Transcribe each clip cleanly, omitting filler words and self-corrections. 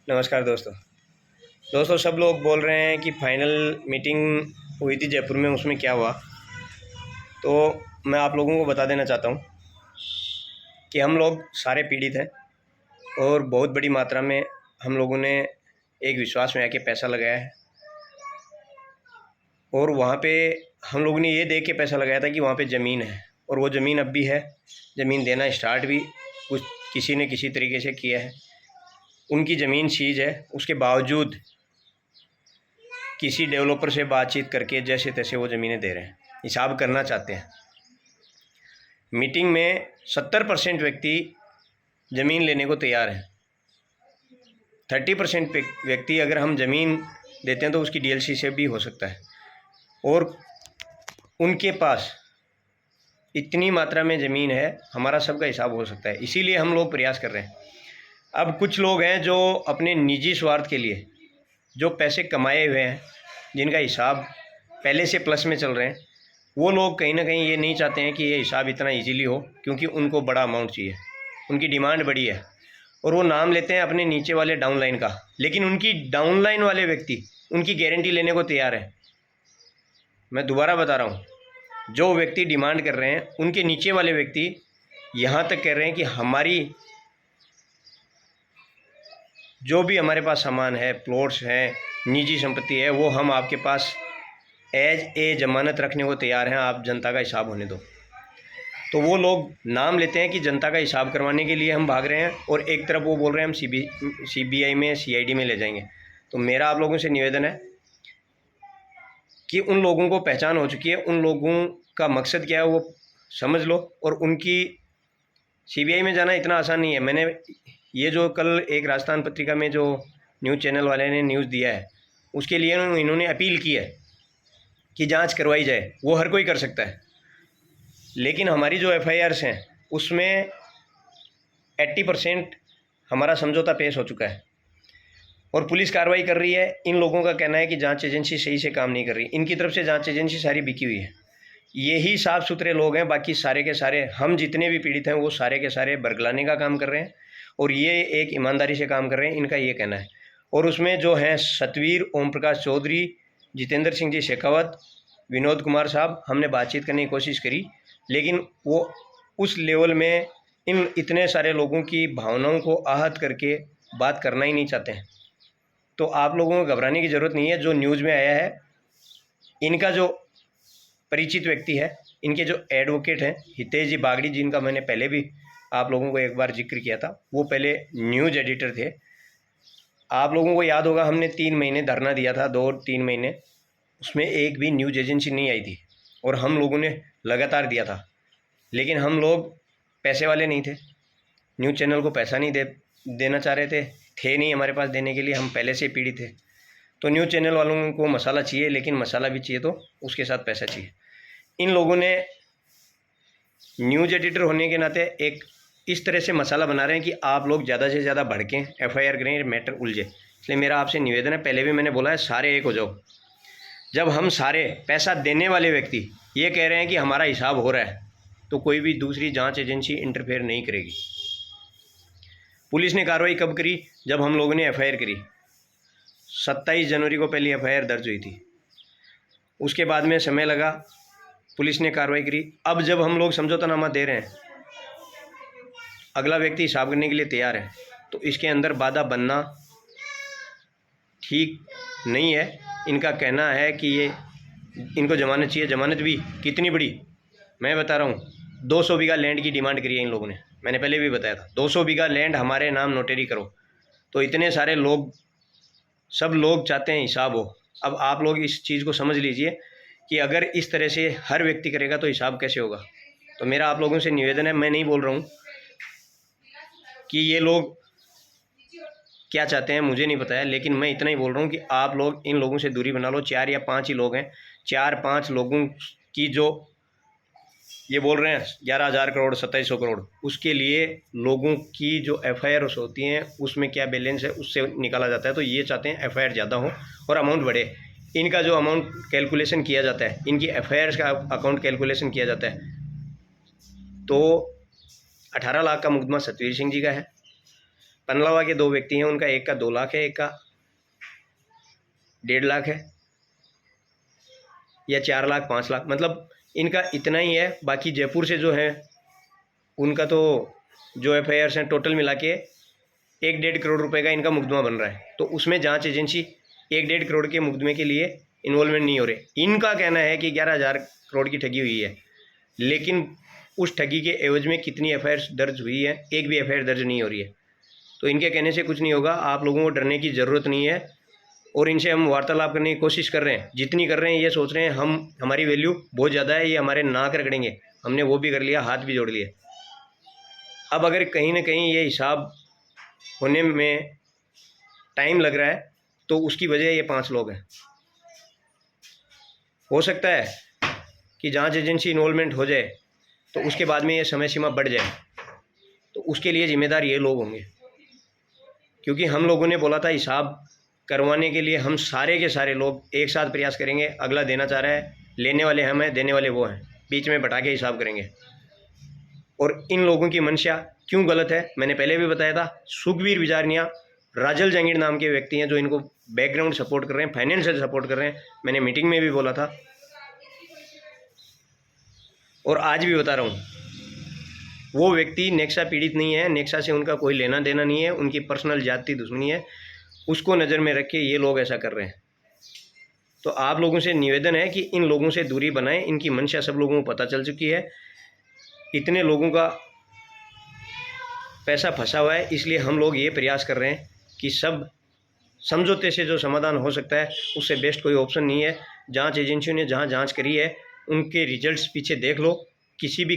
नमस्कार दोस्तों सब लोग बोल रहे हैं कि फाइनल मीटिंग हुई थी जयपुर में, उसमें क्या हुआ। तो मैं आप लोगों को बता देना चाहता हूँ कि हम लोग सारे पीड़ित हैं और बहुत बड़ी मात्रा में हम लोगों ने एक विश्वास में आके पैसा लगाया है। और वहाँ पे हम लोगों ने ये देख के पैसा लगाया था कि वहाँ पे ज़मीन है, और वो ज़मीन अब भी है। ज़मीन देना स्टार्ट भी कुछ किसी ने किसी तरीके से किया है। उनकी ज़मीन सीज है, उसके बावजूद किसी डेवलपर से बातचीत करके जैसे तैसे वो ज़मीनें दे रहे हैं, हिसाब करना चाहते हैं। मीटिंग में 70% व्यक्ति ज़मीन लेने को तैयार हैं। 30% व्यक्ति अगर हम ज़मीन देते हैं तो उसकी डीएलसी से भी हो सकता है। और उनके पास इतनी मात्रा में ज़मीन है, हमारा सबका हिसाब हो सकता है। इसीलिए हम लोग प्रयास कर रहे हैं। अब कुछ लोग हैं जो अपने निजी स्वार्थ के लिए जो पैसे कमाए हुए हैं, जिनका हिसाब पहले से प्लस में चल रहे हैं, वो लोग कहीं ना कहीं ये नहीं चाहते हैं कि ये हिसाब इतना इजीली हो, क्योंकि उनको बड़ा अमाउंट चाहिए, उनकी डिमांड बड़ी है। और वो नाम लेते हैं अपने नीचे वाले डाउनलाइन का, लेकिन उनकी डाउनलाइन वाले व्यक्ति उनकी गारंटी लेने को तैयार है। मैं दोबारा बता रहा हूँ, जो व्यक्ति डिमांड कर रहे हैं उनके नीचे वाले व्यक्ति यहाँ तक कह रहे हैं कि हमारी जो भी हमारे पास सामान है, प्लॉट्स हैं, निजी संपत्ति है, वो हम आपके पास एज ए ज़मानत रखने को तैयार हैं, आप जनता का हिसाब होने दो। तो वो लोग नाम लेते हैं कि जनता का हिसाब करवाने के लिए हम भाग रहे हैं, और एक तरफ वो बोल रहे हैं हम सीबीआई में, सीआईडी में ले जाएंगे। तो मेरा आप लोगों से निवेदन है कि उन लोगों को पहचान हो चुकी है, उन लोगों का मकसद क्या है वो समझ लो। और उनकी सीबीआई में जाना इतना आसान नहीं है। मैंने ये जो कल एक राजस्थान पत्रिका में जो न्यूज़ चैनल वाले ने न्यूज़ दिया है, उसके लिए इन्होंने अपील की है कि जांच करवाई जाए। वो हर कोई कर सकता है, लेकिन हमारी जो एफआईआर्स हैं उसमें 80% हमारा समझौता पेश हो चुका है और पुलिस कार्रवाई कर रही है। इन लोगों का कहना है कि जांच एजेंसी सही से काम नहीं कर रही, इनकी तरफ से जांच एजेंसी सारी बिकी हुई है। यही साफ़ सुथरे लोग हैं, बाकी सारे के सारे हम जितने भी पीड़ित हैं वो सारे के सारे बरगलाने का काम कर रहे हैं, और ये एक ईमानदारी से काम कर रहे हैं, इनका ये कहना है। और उसमें जो हैं सतवीर, ओम प्रकाश चौधरी, जितेंद्र सिंह जी शेखावत, विनोद कुमार साहब, हमने बातचीत करने की कोशिश करी, लेकिन वो उस लेवल में इन इतने सारे लोगों की भावनाओं को आहत करके बात करना ही नहीं चाहते हैं। तो आप लोगों को घबराने की ज़रूरत नहीं है। जो न्यूज़ में आया है, इनका जो परिचित व्यक्ति है, इनके जो एडवोकेट हैं हितेश जी बागड़ी, जिनका मैंने पहले भी आप लोगों को एक बार जिक्र किया था, वो पहले न्यूज़ एडिटर थे। आप लोगों को याद होगा, हमने 3 महीने धरना दिया था, 2-3 महीने, उसमें एक भी न्यूज़ एजेंसी नहीं आई थी, और हम लोगों ने लगातार दिया था। लेकिन हम लोग पैसे वाले नहीं थे, न्यूज़ चैनल को पैसा नहीं देना चाह रहे थे नहीं हमारे पास देने के लिए, हम पहले से पीड़ित थे। तो न्यूज़ चैनल वालों को मसाला चाहिए, लेकिन मसाला भी चाहिए तो उसके साथ पैसा चाहिए। इन लोगों ने न्यूज़ एडिटर होने के नाते एक इस तरह से मसाला बना रहे हैं कि आप लोग ज़्यादा से ज़्यादा भड़कें, एफआईआर करें, मैटर उलझे। इसलिए मेरा आपसे निवेदन है, पहले भी मैंने बोला है, सारे एक हो जाओ। जब हम सारे पैसा देने वाले व्यक्ति ये कह रहे हैं कि हमारा हिसाब हो रहा है, तो कोई भी दूसरी जांच एजेंसी इंटरफेयर नहीं करेगी। पुलिस ने कार्रवाई कब करी? जब हम लोगों ने एफआईआर करी। 27 जनवरी को पहली एफआईआर दर्ज हुई थी, उसके बाद में समय लगा, पुलिस ने कार्रवाई करी। अब जब हम लोग समझौतानामा दे रहे हैं, अगला व्यक्ति हिसाब करने के लिए तैयार है, तो इसके अंदर बाधा बनना ठीक नहीं है। इनका कहना है कि ये इनको ज़मानत चाहिए। ज़मानत भी कितनी बड़ी, मैं बता रहा हूँ, 200 बीघा लैंड की डिमांड करी है इन लोगों ने। मैंने पहले भी बताया था, 200 बीघा लैंड हमारे नाम नोटरी करो। तो इतने सारे लोग, सब लोग चाहते हैं हिसाब हो। अब आप लोग इस चीज़ को समझ लीजिए कि अगर इस तरह से हर व्यक्ति करेगा तो हिसाब कैसे होगा। तो मेरा आप लोगों से निवेदन है, मैं नहीं बोल रहा हूँ कि ये लोग क्या चाहते हैं, मुझे नहीं पता है, लेकिन मैं इतना ही बोल रहा हूँ कि आप लोग इन लोगों से दूरी बना लो। 4 या 5 ही लोग हैं, 4-5 लोगों की जो ये बोल रहे हैं 11,000 करोड़, 2700 करोड़, उसके लिए लोगों की जो एफआईआर होती हैं उसमें क्या बैलेंस है उससे निकाला जाता है। तो ये चाहते हैं एफआईआर ज़्यादा हो और अमाउंट बढ़े। इनका जो अमाउंट कैलकुलेशन किया जाता है, इनकी एफआईआर का अकाउंट कैलकुलेशन किया जाता है, तो 18 लाख का मुकदमा सतवीर सिंह जी का है, पनलावा के 2 व्यक्ति हैं, उनका एक का 2 लाख है, एक का 1.5 लाख है, या 4 लाख 5 लाख, मतलब इनका इतना ही है। बाकी जयपुर से जो है उनका तो जो FIRs हैं टोटल मिला के 1-1.5 करोड़ रुपए का इनका मुकदमा बन रहा है। तो उसमें जांच एजेंसी 1-1.5 करोड़ के मुकदमे के लिए इन्वॉल्वमेंट नहीं हो रहे। इनका कहना है कि 11,000 करोड़ की ठगी हुई है, लेकिन उस ठगी के एवज में कितनी FIRs दर्ज हुई है, एक भी FIR दर्ज नहीं हो रही है। तो इनके कहने से कुछ नहीं होगा, आप लोगों को डरने की ज़रूरत नहीं है। और इनसे हम वार्तालाप करने की कोशिश कर रहे हैं, जितनी कर रहे हैं। ये सोच रहे हैं हमारी वैल्यू बहुत ज़्यादा है, ये हमारे नाक रगड़ेंगे। हमने वो भी कर लिया, हाथ भी जोड़ लिए। अब अगर कहीं ना कहीं ये हिसाब होने में टाइम लग रहा है तो उसकी वजह ये 5 लोग हैं। हो सकता है कि जांच एजेंसी इन्वॉल्वमेंट हो जाए तो उसके बाद में ये समय सीमा बढ़ जाए, तो उसके लिए जिम्मेदार ये लोग होंगे। क्योंकि हम लोगों ने बोला था हिसाब करवाने के लिए हम सारे के सारे लोग एक साथ प्रयास करेंगे। अगला देना चाह रहा है, लेने वाले हम हैं, देने वाले वो हैं, बीच में बटा के हिसाब करेंगे। और इन लोगों की मंशा क्यों गलत है मैंने पहले भी बताया था। सुखबीर बिजारनिया, राजल जंगीर नाम के व्यक्ति हैं जो इनको बैकग्राउंड सपोर्ट कर रहे हैं, फाइनेंशियल सपोर्ट कर रहे हैं। मैंने मीटिंग में भी बोला था और आज भी बता रहा हूँ, वो व्यक्ति नेक्सा पीड़ित नहीं है, नेक्सा से उनका कोई लेना देना नहीं है, उनकी पर्सनल जाति दुश्मनी है। उसको नज़र में रख के ये लोग ऐसा कर रहे हैं। तो आप लोगों से निवेदन है कि इन लोगों से दूरी बनाएं। इनकी मंशा सब लोगों को पता चल चुकी है, इतने लोगों का पैसा फंसा हुआ है। इसलिए हम लोग ये प्रयास कर रहे हैं कि सब समझौते से जो समाधान हो सकता है, उससे बेस्ट कोई ऑप्शन नहीं है। जांच एजेंसियों ने जहां जांच करी है उनके रिजल्ट्स पीछे देख लो। किसी भी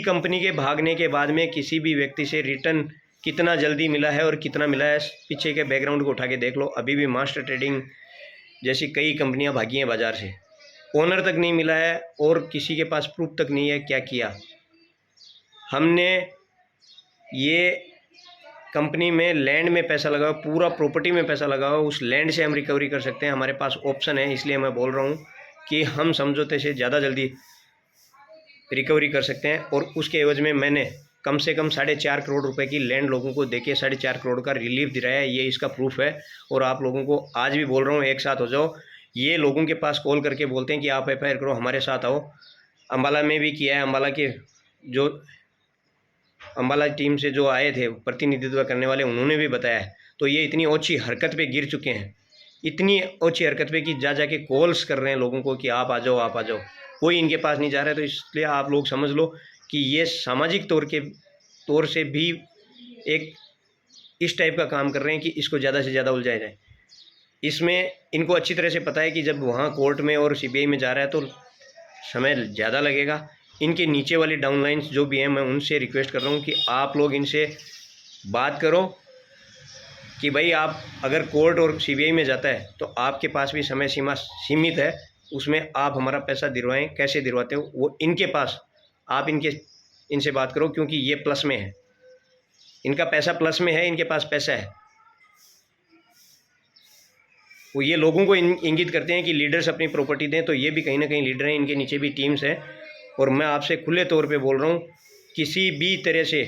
कंपनी के भागने के बाद में किसी भी व्यक्ति से रिटर्न कितना जल्दी मिला है और कितना मिला है, पीछे के बैकग्राउंड को उठा के देख लो। अभी भी मास्टर ट्रेडिंग जैसी कई कंपनियां भागी हैं बाज़ार से, ओनर तक नहीं मिला है और किसी के पास प्रूफ तक नहीं है क्या किया। हमने ये कंपनी में लैंड में पैसा लगाओ, पूरा प्रॉपर्टी में पैसा लगाओ, उस लैंड से हम रिकवरी कर सकते हैं। हमारे पास ऑप्शन है, इसलिए मैं बोल रहा हूँ कि हम समझौते से ज़्यादा जल्दी रिकवरी कर सकते हैं। और उसके एवज में मैंने कम से कम 4.5 करोड़ रुपए की लैंड लोगों को देके 4.5 करोड़ का रिलीफ दिलाया है। ये इसका प्रूफ है। और आप लोगों को आज भी बोल रहा हूँ, एक साथ हो जाओ। ये लोगों के पास कॉल करके बोलते हैं कि आप FIR करो, हमारे साथ आओ। अम्बाला में भी किया है, अम्बाला टीम से जो आए थे प्रतिनिधित्व करने वाले, उन्होंने भी बताया है। तो ये इतनी ओछी हरकत पे गिर चुके हैं, इतनी ओछी हरकत पे कि जाके कॉल्स कर रहे हैं लोगों को कि आप आ जाओ, आप आ जाओ। कोई इनके पास नहीं जा रहा है। तो इसलिए आप लोग समझ लो कि ये सामाजिक तौर से भी एक इस टाइप का काम कर रहे हैं कि इसको ज़्यादा से ज़्यादा उलझाया जाए। इसमें इनको अच्छी तरह से पता है कि जब वहाँ कोर्ट में और CBI में जा रहा है तो समय ज़्यादा लगेगा। इनके नीचे वाली डाउनलाइंस जो भी हैं, मैं उनसे रिक्वेस्ट कर रहा हूँ कि आप लोग इनसे बात करो कि भाई आप अगर कोर्ट और CBI में जाता है तो आपके पास भी समय सीमा सीमित है, उसमें आप हमारा पैसा दिलवाएं। कैसे दिलवाते हो वो इनके पास, आप इनसे बात करो, क्योंकि ये प्लस में है, इनका पैसा प्लस में है, इनके पास पैसा है। वो ये लोगों को इंगित करते हैं कि लीडर्स अपनी प्रॉपर्टी दें, तो ये भी कहीं ना कहीं लीडर हैं, इनके नीचे भी टीम्स हैं। और मैं आपसे खुले तौर पे बोल रहा हूँ, किसी भी तरह से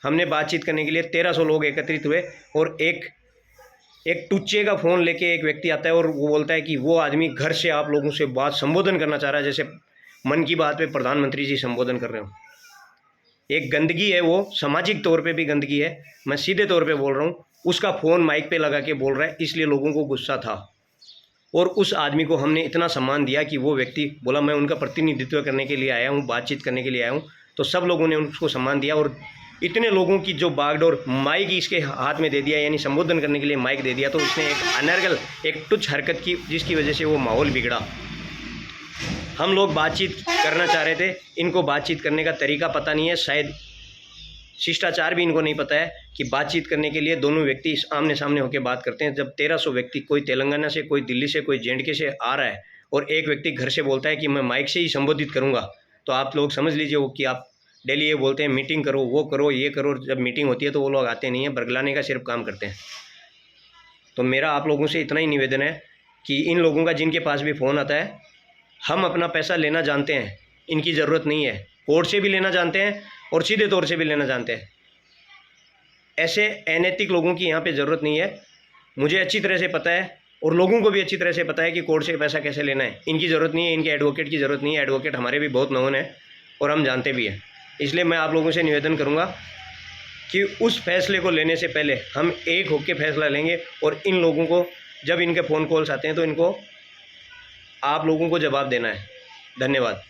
हमने बातचीत करने के लिए 1300 लोग एकत्रित हुए और एक टुच्चे का फ़ोन लेके एक व्यक्ति आता है और वो बोलता है कि वो आदमी घर से आप लोगों से बात संबोधन करना चाह रहा है, जैसे मन की बात पे प्रधानमंत्री जी संबोधन कर रहे हो। एक गंदगी है, वो सामाजिक तौर पे भी गंदगी है। मैं सीधे तौर पे बोल रहा हूँ, उसका फ़ोन माइक पे लगा के बोल रहा है, इसलिए लोगों को गुस्सा था। और उस आदमी को हमने इतना सम्मान दिया कि वो व्यक्ति बोला मैं उनका प्रतिनिधित्व करने के लिए आया हूँ, बातचीत करने के लिए आया हूँ। तो सब लोगों ने उसको सम्मान दिया और इतने लोगों की जो बागडोर, माइक इसके हाथ में दे दिया, यानी संबोधन करने के लिए माइक दे दिया। तो उसने एक अनर्गल, एक तुच्छ हरकत की, जिसकी वजह से वो माहौल बिगड़ा। हम लोग बातचीत करना चाह रहे थे, इनको बातचीत करने का तरीका पता नहीं है, शायद शिष्टाचार भी इनको नहीं पता है कि बातचीत करने के लिए दोनों व्यक्ति आमने सामने होकर बात करते हैं। जब 1300 व्यक्ति, कोई तेलंगाना से, कोई दिल्ली से, कोई JNK से आ रहा है और एक व्यक्ति घर से बोलता है कि मैं माइक से ही संबोधित करूंगा, तो आप लोग समझ लीजिए वो कि आप डेली ये बोलते हैं मीटिंग करो, वो करो, ये करो। जब मीटिंग होती है तो वो लोग आते नहीं हैं, बरगलाने का सिर्फ काम करते हैं। तो मेरा आप लोगों से इतना ही निवेदन है कि इन लोगों का, जिनके पास भी फ़ोन आता है, हम अपना पैसा लेना जानते हैं, इनकी ज़रूरत नहीं है। कोर्ट से भी लेना जानते हैं और सीधे तौर से भी लेना जानते हैं। ऐसे अनैतिक लोगों की यहाँ पे ज़रूरत नहीं है। मुझे अच्छी तरह से पता है और लोगों को भी अच्छी तरह से पता है कि कोर्ट से पैसा कैसे लेना है। इनकी ज़रूरत नहीं है, इनके एडवोकेट की ज़रूरत नहीं है। एडवोकेट हमारे भी बहुत नोन है और हम जानते भी हैं। इसलिए मैं आप लोगों से निवेदन करूँगा कि उस फैसले को लेने से पहले हम एक होकर फैसला लेंगे और इन लोगों को जब इनके फ़ोन कॉल्स आते हैं तो इनको आप लोगों को जवाब देना है। धन्यवाद।